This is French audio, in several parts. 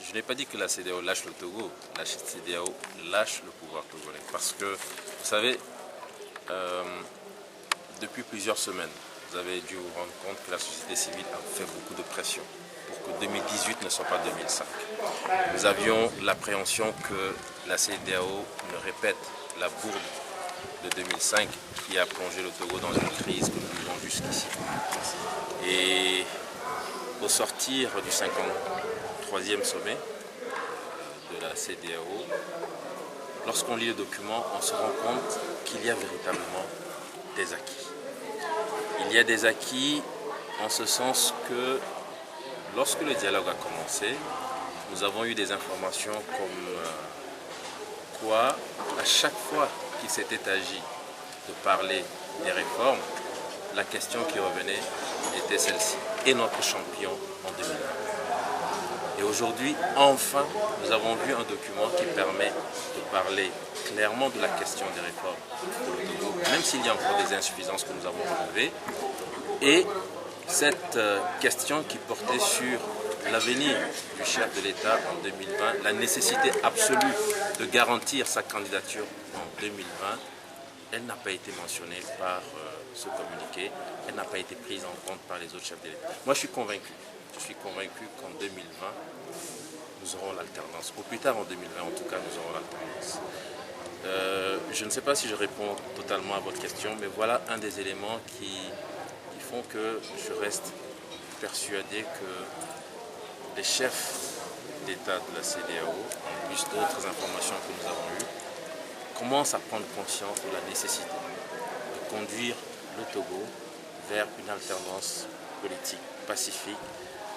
Je n'ai pas dit que la CEDEAO lâche le Togo, la CEDEAO lâche le pouvoir togolais. Parce que, vous savez, depuis plusieurs semaines, vous avez dû vous rendre compte que la société civile a fait beaucoup de pression pour que 2018 ne soit pas 2005. Nous avions l'appréhension que la CEDEAO ne répète la bourde de 2005 qui a plongé le Togo dans une crise que nous vivons jusqu'ici. Et au sortir du 53e sommet de la CEDEAO, lorsqu'on lit le document, on se rend compte qu'il y a véritablement des acquis. Il y a des acquis en ce sens que lorsque le dialogue a commencé, nous avons eu des informations comme quoi, à chaque fois qu'il s'était agi de parler des réformes, la question qui revenait était celle-ci. Et notre champion en 2020. Et aujourd'hui, enfin, nous avons vu un document qui permet de parler clairement de la question des réformes pour le Togo, même s'il y a encore des insuffisances que nous avons relevées. Et cette question qui portait sur l'avenir du chef de l'État en 2020, la nécessité absolue de garantir sa candidature en 2020, elle n'a pas été mentionnée par ce communiqué, elle n'a pas été prise en compte par les autres chefs de l'État. Moi, je suis convaincu qu'en 2020, nous aurons l'alternance. Au plus tard en 2020, en tout cas, nous aurons l'alternance. Je ne sais pas si je réponds totalement à votre question, mais voilà un des éléments qui font que je reste persuadé que les chefs d'État de la CEDEAO, en plus d'autres informations que nous avons eues, commencent à prendre conscience de la nécessité de conduire le Togo vers une alternance politique pacifique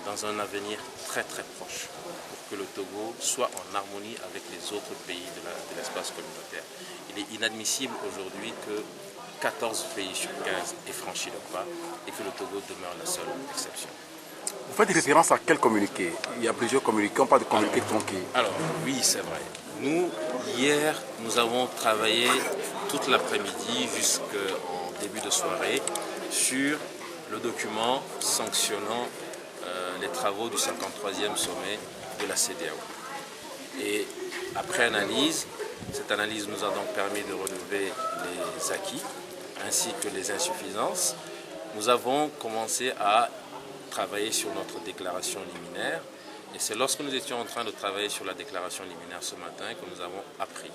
dans un avenir très très proche pour que le Togo soit en harmonie avec les autres pays de l'espace communautaire. Il est inadmissible aujourd'hui que 14 pays sur 15 aient franchi le pas et que le Togo demeure la seule exception. Vous faites référence à quel communiqué? Il y a plusieurs communiqués, on parle de communiqués tronqués. Alors oui, c'est vrai. Nous, hier, nous avons travaillé toute l'après-midi jusqu'en début de soirée sur le document sanctionnant les travaux du 53e sommet de la CEDEAO. Et après analyse, cette analyse nous a donc permis de relever les acquis ainsi que les insuffisances. Nous avons commencé à travailler sur notre déclaration liminaire. Et c'est lorsque nous étions en train de travailler sur la déclaration liminaire ce matin que nous avons appris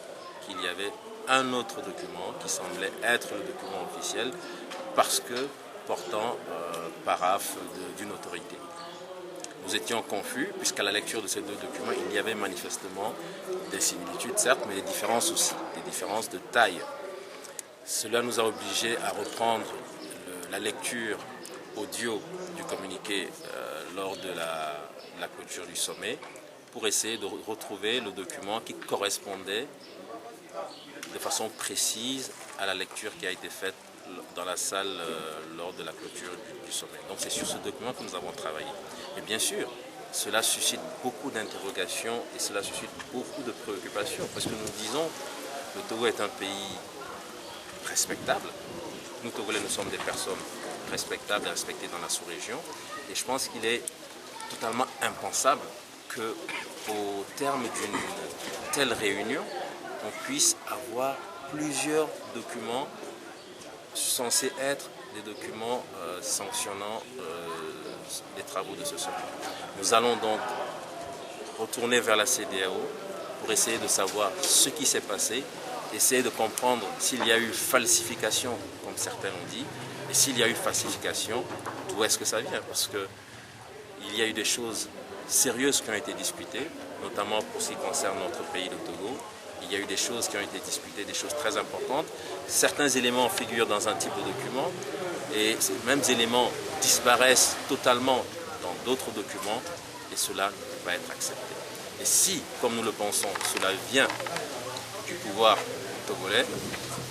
qu'il y avait un autre document qui semblait être le document officiel parce que portant paraphe d'une autorité. Nous étions confus puisqu'à la lecture de ces deux documents, il y avait manifestement des similitudes, certes, mais des différences aussi, des différences de taille. Cela nous a obligés à reprendre la lecture audio du communiqué lors de la clôture du sommet pour essayer de retrouver le document qui correspondait de façon précise à la lecture qui a été faite dans la salle lors de la clôture du sommet. Donc c'est sur ce document que nous avons travaillé. Et bien sûr, cela suscite beaucoup d'interrogations et cela suscite beaucoup de préoccupations parce que nous disons que le Togo est un pays respectable. Nous, Togolais, nous sommes des personnes respectables et respectées dans la sous-région. Et je pense qu'il est totalement impensable qu'au terme d'une telle réunion, on puisse avoir plusieurs documents censés être des documents sanctionnant les travaux de ce sommet. Nous allons donc retourner vers la CEDEAO pour essayer de savoir ce qui s'est passé, essayer de comprendre s'il y a eu falsification, comme certains l'ont dit, et s'il y a eu falsification, d'où est-ce que ça vient? Parce qu'il y a eu des choses sérieuses qui ont été discutées, notamment pour ce qui concerne notre pays, le Togo. Il y a eu des choses qui ont été discutées, des choses très importantes. Certains éléments figurent dans un type de document et ces mêmes éléments disparaissent totalement dans d'autres documents et cela ne peut pas être accepté. Et si, comme nous le pensons, cela vient du pouvoir togolais,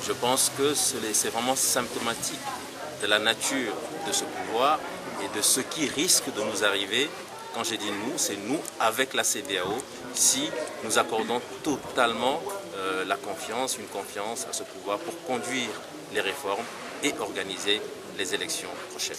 je pense que c'est vraiment symptomatique de la nature de ce pouvoir et de ce qui risque de nous arriver. Quand j'ai dit nous, c'est nous avec la CEDEAO, si nous accordons totalement une confiance à ce pouvoir pour conduire les réformes et organiser les élections prochaines.